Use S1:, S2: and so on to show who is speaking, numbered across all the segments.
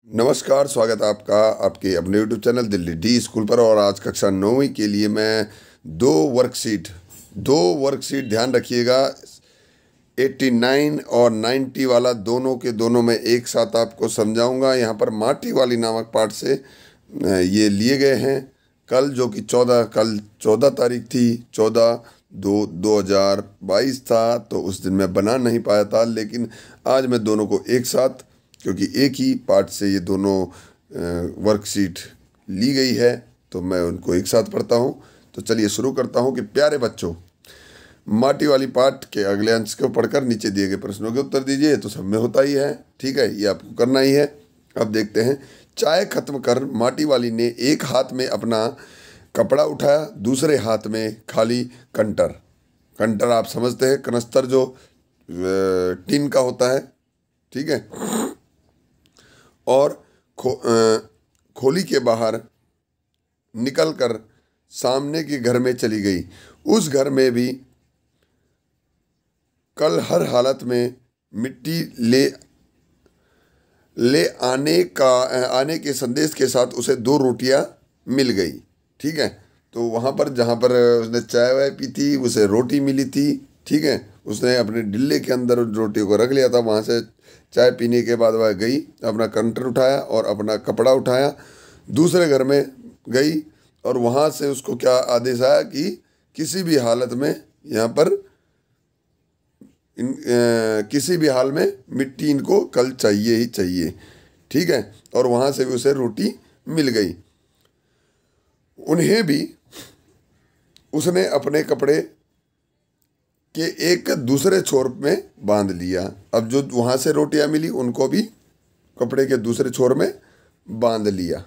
S1: नमस्कार, स्वागत है आपका आपके अपने YouTube channel Delhi D school पर। और आज कक्षा 9वीं के लिए मैं दो वर्कशीट ध्यान रखिएगा। 89 और 90 वाला दोनों के दोनों में एक साथ आपको समझाऊंगा। यहाँ पर माटी वाली नामक पाठ से ये लिए गए हैं। कल 14 तारीख थी, 14/2/2022 था, तो उस दिन मैं बना नहीं पाया था। लेकिन आज मैं दोनों को एक साथ, क्योंकि एक ही पार्ट से ये दोनों वर्कशीट ली गई है, तो मैं उनको एक साथ पढ़ता हूँ। तो चलिए शुरू करता हूँ कि प्यारे बच्चों, माटी वाली पाठ के अगले अंश को पढ़कर नीचे दिए गए प्रश्नों के उत्तर दीजिए। तो सब में होता ही है, ठीक है, ये आपको करना ही है। अब देखते हैं। चाय खत्म कर माटी वाली ने एक हाथ में अपना कपड़ा उठाया, दूसरे हाथ में खाली कंटर। कंटर आप समझते हैं, कनस्तर जो टिन का होता है, ठीक है। और खोली के बाहर निकलकर सामने के घर में चली गई। उस घर में भी कल हर हालत में मिट्टी ले आने के संदेश के साथ उसे 2 रोटियां मिल गई, ठीक है। तो वहाँ पर जहाँ पर उसने चाय वाय पी थी, उसे रोटी मिली थी, ठीक है। उसने अपने डिल्ले के अंदर उन रोटियों को रख लिया था। वहाँ से चाय पीने के बाद वह गई, अपना कंटर उठाया और अपना कपड़ा उठाया, दूसरे घर में गई। और वहाँ से उसको क्या आदेश आया कि किसी भी हालत में यहाँ पर किसी भी हाल में मिट्टी इनको कल चाहिए ही चाहिए, ठीक है। और वहाँ से भी उसे रोटी मिल गई। उन्हें भी उसने अपने कपड़े के एक दूसरे छोर में बांध लिया। अब जो वहाँ से रोटियां मिली उनको भी कपड़े के दूसरे छोर में बांध लिया।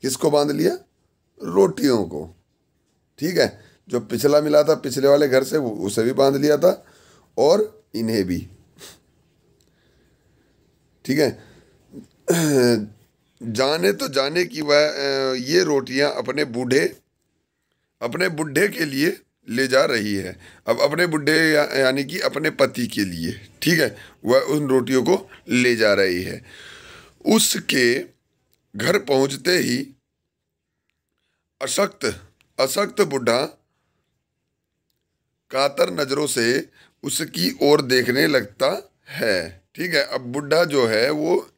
S1: किसको बांध लिया? रोटियों को, ठीक है। जो पिछला मिला था पिछले वाले घर से, उसे भी बांध लिया था, और इन्हें भी, ठीक है। जाने कि वह ये रोटियां अपने बुढ़े के लिए ले जा रही है। अब अपने बुढ़े यानी कि अपने पति के लिए, ठीक है, वह उन रोटियों को ले जा रही है। उसके घर पहुंचते ही अशक्त बुढ़ा कातर नजरों से उसकी ओर देखने लगता है, ठीक है। अब बुढ़ा जो है वो,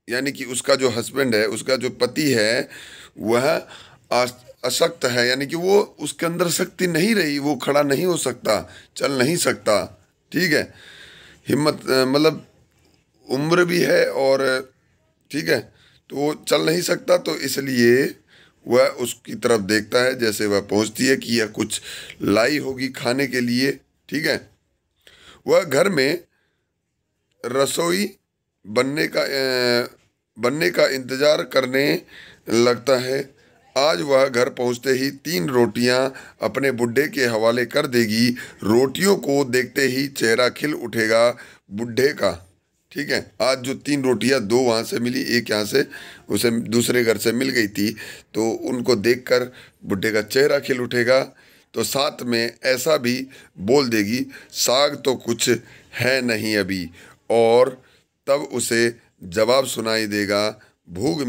S1: यानी कि उसका जो हस्बैंड है, उसका जो पति है, वह अशक्त है, यानी कि वो, उसके अंदर शक्ति नहीं रही, वो खड़ा नहीं हो सकता, चल नहीं सकता, ठीक है। हिम्मत मतलब उम्र भी है, और ठीक है, तो वो चल नहीं सकता। तो इसलिए वह उसकी तरफ देखता है। जैसे वह पहुंचती है कि यह कुछ लाई होगी खाने के लिए, ठीक है। वह घर में रसोई बनने का इंतजार करने लगता है। आज वह घर पहुंचते ही 3 रोटियां अपने बुढ़े के हवाले कर देगी। रोटियों को देखते ही चेहरा खिल उठेगा बुढ़े का, ठीक है। आज जो 3 रोटियां, 2 वहाँ से मिली, एक यहाँ से उसे दूसरे घर से मिल गई थी, तो उनको देखकर बुढ़े का चेहरा खिल उठेगा। तो साथ में ऐसा भी बोल देगी, साग तो कुछ है नहीं अभी। और तब उसे जवाब सुनाई देगा, भूख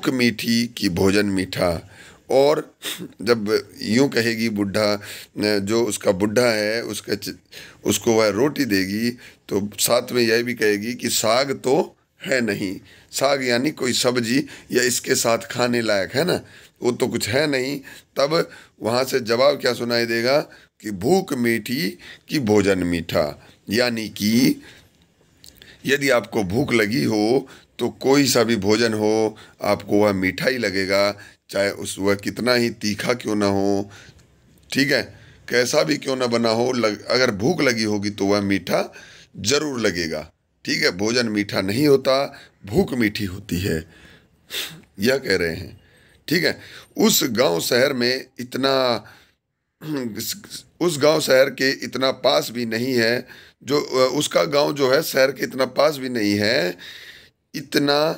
S1: मीठी कि भोजन मीठा। और जब यूं कहेगी बुढ़ा, जो उसका बुढ़ा है, उसको वह रोटी देगी, तो साथ में यह भी कहेगी कि साग तो है नहीं। साग यानी कोई सब्जी या इसके साथ खाने लायक, है ना, वो तो कुछ है नहीं। तब वहाँ से जवाब क्या सुनाई देगा कि भूख मीठी कि भोजन मीठा। यानी कि यदि आपको भूख लगी हो तो कोई सा भी भोजन हो, आपको वह मीठा ही लगेगा, चाहे वह कितना ही तीखा क्यों ना हो, ठीक है, कैसा भी क्यों ना बना हो। अगर भूख लगी होगी तो वह मीठा जरूर लगेगा, ठीक है। भोजन मीठा नहीं होता, भूख मीठी होती है, यह कह रहे हैं, ठीक है। उस गांव शहर के इतना पास भी नहीं है, जो उसका गांव जो है शहर के इतना पास भी नहीं है। इतना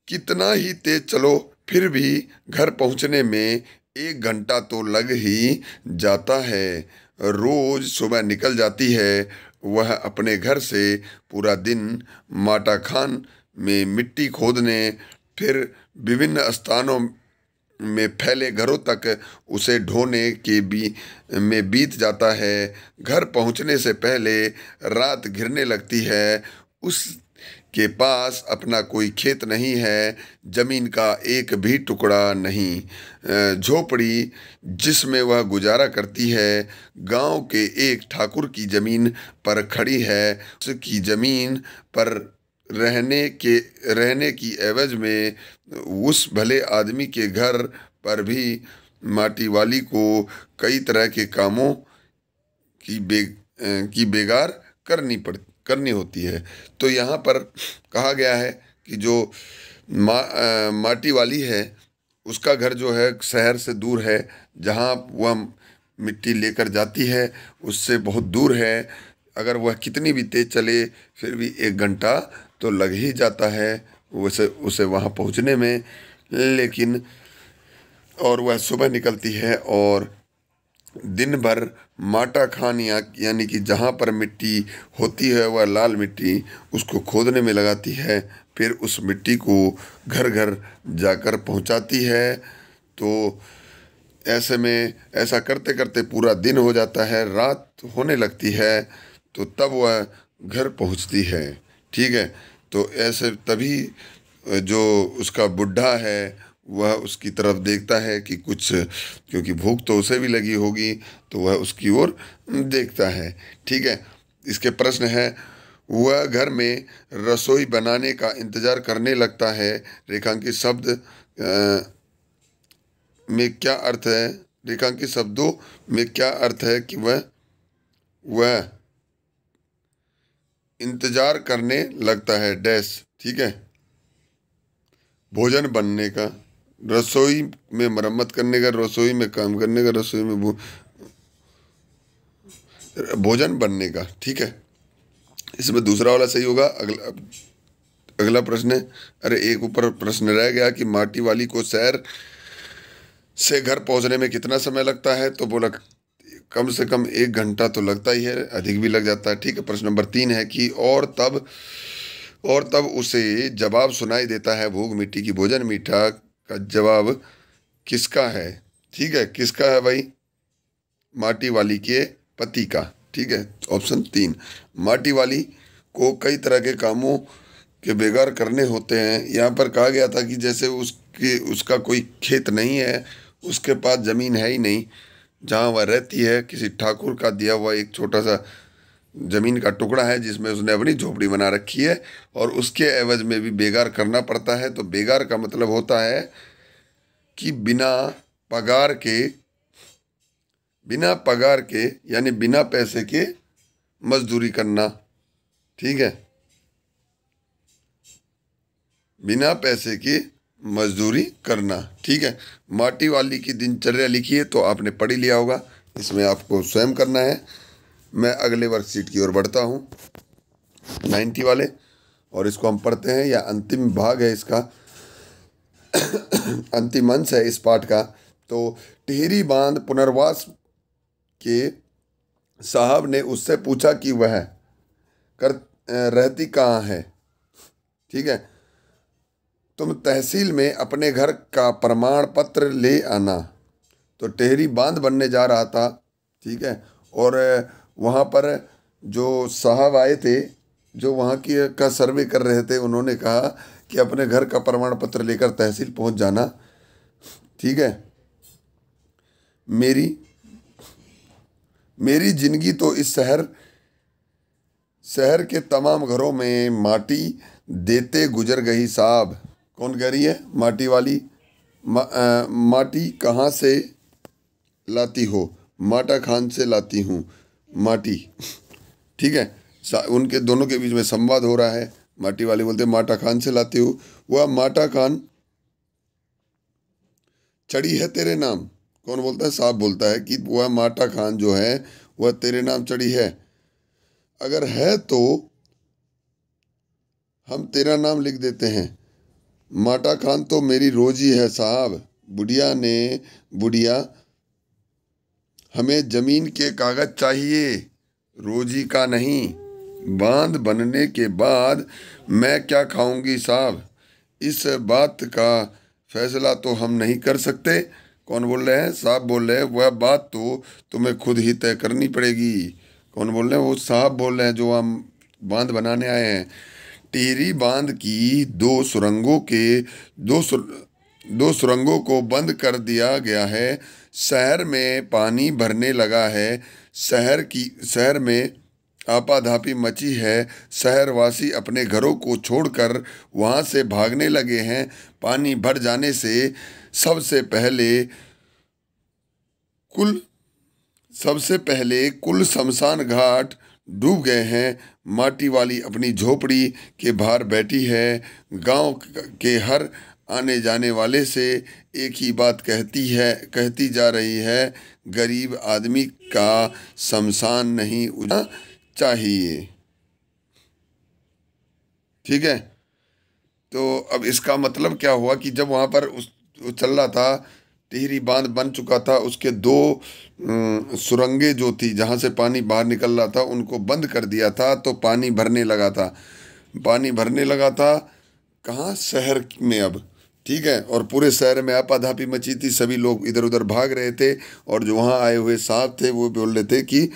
S1: कितना ही तेज चलो, फिर भी घर पहुंचने में 1 घंटा तो लग ही जाता है। रोज सुबह निकल जाती है वह अपने घर से पूरा दिन माटा खान में मिट्टी खोदने, फिर विभिन्न स्थानों में फैले घरों तक उसे ढोने के में बीत जाता है। घर पहुंचने से पहले रात घिरने लगती है। उसके पास अपना कोई खेत नहीं है, जमीन का एक भी टुकड़ा नहीं। झोपड़ी जिसमें वह गुजारा करती है गांव के एक ठाकुर की जमीन पर खड़ी है। उसकी जमीन पर रहने की एवज में उस भले आदमी के घर पर भी माटी वाली को कई तरह के कामों की बेगार करनी होती है। तो यहाँ पर कहा गया है कि जो माटी वाली है उसका घर जो है शहर से दूर है, जहाँ वह मिट्टी लेकर जाती है उससे बहुत दूर है। अगर वह कितनी भी तेज चले फिर भी 1 घंटा तो लग ही जाता है उसे वहाँ पहुँचने में। लेकिन और वह सुबह निकलती है और दिन भर माटा खान यानी कि जहाँ पर मिट्टी होती है वह लाल मिट्टी उसको खोदने में लगाती है, फिर उस मिट्टी को घर घर जाकर पहुँचाती है। तो ऐसे में ऐसा करते करते पूरा दिन हो जाता है, रात होने लगती है, तो तब वह घर पहुँचती है। ठीक है, तो ऐसे तभी जो उसका बुढ़ा है वह उसकी तरफ देखता है कि कुछ, क्योंकि भूख तो उसे भी लगी होगी, तो वह उसकी ओर देखता है। ठीक है, इसके प्रश्न है, वह घर में रसोई बनाने का इंतजार करने लगता है। रेखांकित शब्द में क्या अर्थ है? रेखांकित शब्दों में क्या अर्थ है कि वह इंतजार करने लगता है डैश। ठीक है, भोजन बनने का, रसोई में मरम्मत करने का, रसोई में काम करने का, रसोई में भोजन बनने का। ठीक है, इसमें दूसरा वाला सही होगा। अगला प्रश्न है, अरे एक ऊपर प्रश्न रह गया कि माटी वाली को शहर से घर पहुंचने में कितना समय लगता है, तो बोला कम से कम 1 घंटा तो लगता ही है, अधिक भी लग जाता है। ठीक है, प्रश्न नंबर 3 है कि और तब उसे जवाब सुनाई देता है, भूख मिट्टी की भोजन मीठा का जवाब किसका है? ठीक है, किसका है भाई? माटी वाली के पति का। ठीक है, ऑप्शन 3। माटी वाली को कई तरह के कामों के बेगार करने होते हैं। यहाँ पर कहा गया था कि जैसे उसका कोई खेत नहीं है, उसके पास ज़मीन है ही नहीं, जहाँ वह रहती है किसी ठाकुर का दिया हुआ एक छोटा सा ज़मीन का टुकड़ा है जिसमें उसने अपनी झोपड़ी बना रखी है, और उसके एवज में भी बेगार करना पड़ता है। तो बेगार का मतलब होता है कि बिना पगार के यानी बिना पैसे के मजदूरी करना। ठीक है, बिना पैसे के मजदूरी करना। ठीक है, माटी वाली की दिनचर्या लिखी है तो आपने पढ़ ही लिया होगा, इसमें आपको स्वयं करना है। मैं अगले वर्कशीट की ओर बढ़ता हूँ, 90 वाले, और इसको हम पढ़ते हैं। या अंतिम भाग है इसका, अंतिम अंश है इस पाठ का। तो टिहरी बांध पुनर्वास के साहब ने उससे पूछा कि वह रहती कहाँ है। ठीक है, तुम तहसील में अपने घर का प्रमाण पत्र ले आना। तो टिहरी बांध बनने जा रहा था। ठीक है, और वहाँ पर जो साहब आए थे जो वहाँ की का सर्वे कर रहे थे, उन्होंने कहा कि अपने घर का प्रमाण पत्र लेकर तहसील पहुँच जाना। ठीक है, मेरी जिंदगी तो इस शहर के तमाम घरों में माटी देते गुजर गई साहब। कौन कह रही है? माटी वाली। माटी कहाँ से लाती हो? माटा खान से लाती हूँ माटी। ठीक है, उनके दोनों के बीच में संवाद हो रहा है। माटी वाली बोलते माटा खान से लाती हूँ। वह माटा खान चढ़ी है तेरे नाम। कौन बोलता है? साहब बोलता है कि वह माटा खान जो है वह तेरे नाम चढ़ी है। अगर है तो हम तेरा नाम लिख देते हैं। माटा खान तो मेरी रोजी है साहब। बुढ़िया हमें जमीन के कागज चाहिए, रोजी का नहीं। बांध बनने के बाद मैं क्या खाऊंगी साहब, इस बात का फैसला तो हम नहीं कर सकते। कौन बोल रहे हैं? साहब बोल रहे हैं, वह बात तो तुम्हें खुद ही तय करनी पड़ेगी। कौन बोल रहे हैं? वो साहब बोल रहे हैं जो हम बांध बनाने आए हैं। टिहरी बांध की दो सुरंगों को बंद कर दिया गया है। शहर में पानी भरने लगा है। शहर में आपाधापी मची है। शहरवासी अपने घरों को छोड़कर वहां से भागने लगे हैं। पानी भर जाने से सबसे पहले कुल सबसे पहले कुल शमशान घाट डूब गए हैं। माटी वाली अपनी झोपड़ी के बाहर बैठी है। गांव के हर आने जाने वाले से एक ही बात कहती जा रही है, गरीब आदमी का शमशान नहीं उजना चाहिए। ठीक है, तो अब इसका मतलब क्या हुआ कि जब वहाँ पर चल रहा था, टिहरी बांध बन चुका था, उसके दो सुरंगें जो थी जहाँ से पानी बाहर निकल रहा था उनको बंद कर दिया था, तो पानी भरने लगा था। कहाँ? शहर में अब। ठीक है, और पूरे शहर में आपाधापी मची थी, सभी लोग इधर उधर भाग रहे थे। और जो वहाँ आए हुए साहब थे वो बोल रहे थे कि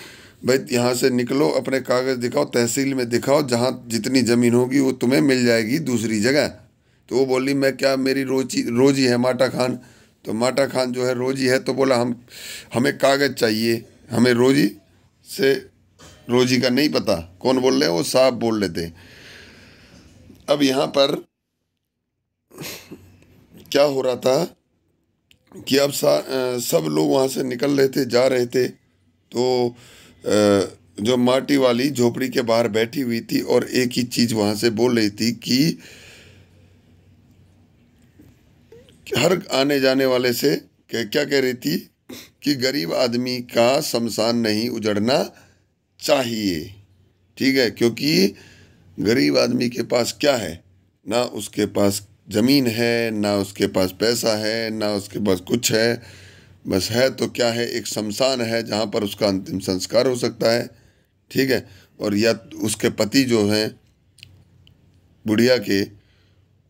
S1: भाई यहाँ से निकलो, अपने कागज़ दिखाओ, तहसील में दिखाओ, जहाँ जितनी ज़मीन होगी वो तुम्हें मिल जाएगी दूसरी जगह। तो वो बोली मैं क्या, मेरी रोजी है माटा खान। तो माटा खान जो है रोजी है, तो बोला हमें कागज़ चाहिए, हमें रोजी का नहीं पता। कौन बोल रहे हैं? वो साहब बोल रहे थे। अब यहाँ पर क्या हो रहा था कि अब सब लोग वहाँ से निकल रहे थे, जा रहे थे। तो जो माटी वाली झोपड़ी के बाहर बैठी हुई थी और एक ही चीज़ वहाँ से बोल रही थी कि हर आने जाने वाले से क्या कह रही थी कि गरीब आदमी का शमशान नहीं उजड़ना चाहिए। ठीक है, क्योंकि गरीब आदमी के पास क्या है? ना उसके पास ज़मीन है, ना उसके पास पैसा है, ना उसके पास कुछ है। बस है तो क्या है, एक शमशान है जहाँ पर उसका अंतिम संस्कार हो सकता है। ठीक है, और या उसके पति जो हैं बुढ़िया के,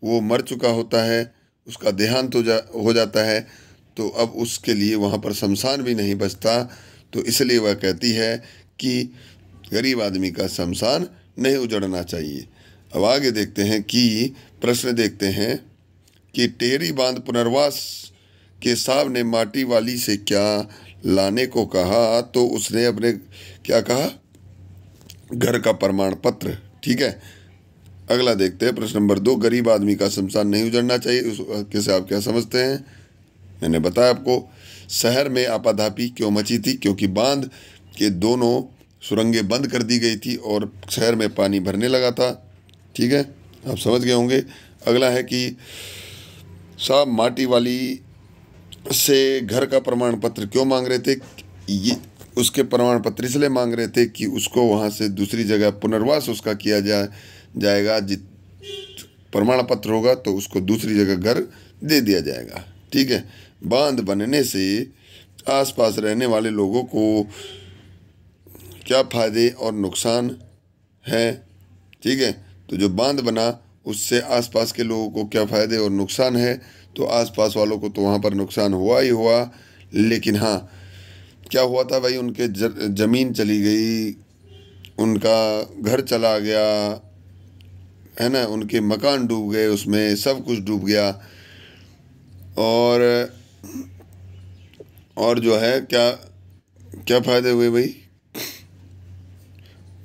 S1: वो मर चुका होता है, उसका देहांत हो जाता है, तो अब उसके लिए वहाँ पर शमशान भी नहीं बचता। तो इसलिए वह कहती है कि गरीब आदमी का शमशान नहीं उजड़ना चाहिए। अब आगे देखते हैं कि प्रश्न देखते हैं कि टिहरी बांध पुनर्वास के साहब ने माटी वाली से क्या लाने को कहा, तो उसने अपने क्या कहा? घर का प्रमाण पत्र। ठीक है, अगला देखते हैं प्रश्न नंबर 2, गरीब आदमी का शमशान नहीं उजड़ना चाहिए, उस वाक्य से आप क्या समझते हैं? मैंने बताया आपको। शहर में आपाधापी क्यों मची थी? क्योंकि बांध के दोनों सुरंगें बंद कर दी गई थी और शहर में पानी भरने लगा था। ठीक है, आप समझ गए होंगे। अगला है कि साहब माटी वाली से घर का प्रमाण पत्र क्यों मांग रहे थे? ये उसके प्रमाण पत्र इसलिए मांग रहे थे कि उसको वहाँ से दूसरी जगह पुनर्वास उसका किया जाएगा। प्रमाण पत्र होगा तो उसको दूसरी जगह घर दे दिया जाएगा। ठीक है, बांध बनने से आसपास रहने वाले लोगों को क्या फ़ायदे और नुकसान है? ठीक है, तो जो बांध बना उससे आसपास के लोगों को क्या फ़ायदे और नुकसान है? तो आसपास वालों को तो वहाँ पर नुकसान हुआ ही हुआ, लेकिन हाँ क्या हुआ था भाई, उनके ज़मीन चली गई, उनका घर चला गया है ना, उनके मकान डूब गए, उसमें सब कुछ डूब गया। और जो है क्या क्या फ़ायदे हुए भाई?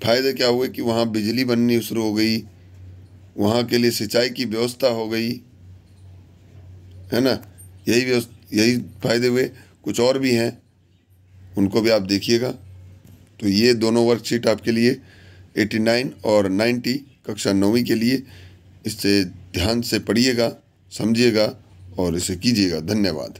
S1: फ़ायदे क्या हुए कि वहाँ बिजली बननी शुरू हो गई, वहाँ के लिए सिंचाई की व्यवस्था हो गई, है ना। यही फ़ायदे हुए। कुछ और भी हैं, उनको भी आप देखिएगा। तो ये दोनों वर्कशीट आपके लिए 89 और 90 कक्षा 9वीं के लिए, इससे ध्यान से पढ़िएगा, समझिएगा और इसे कीजिएगा। धन्यवाद।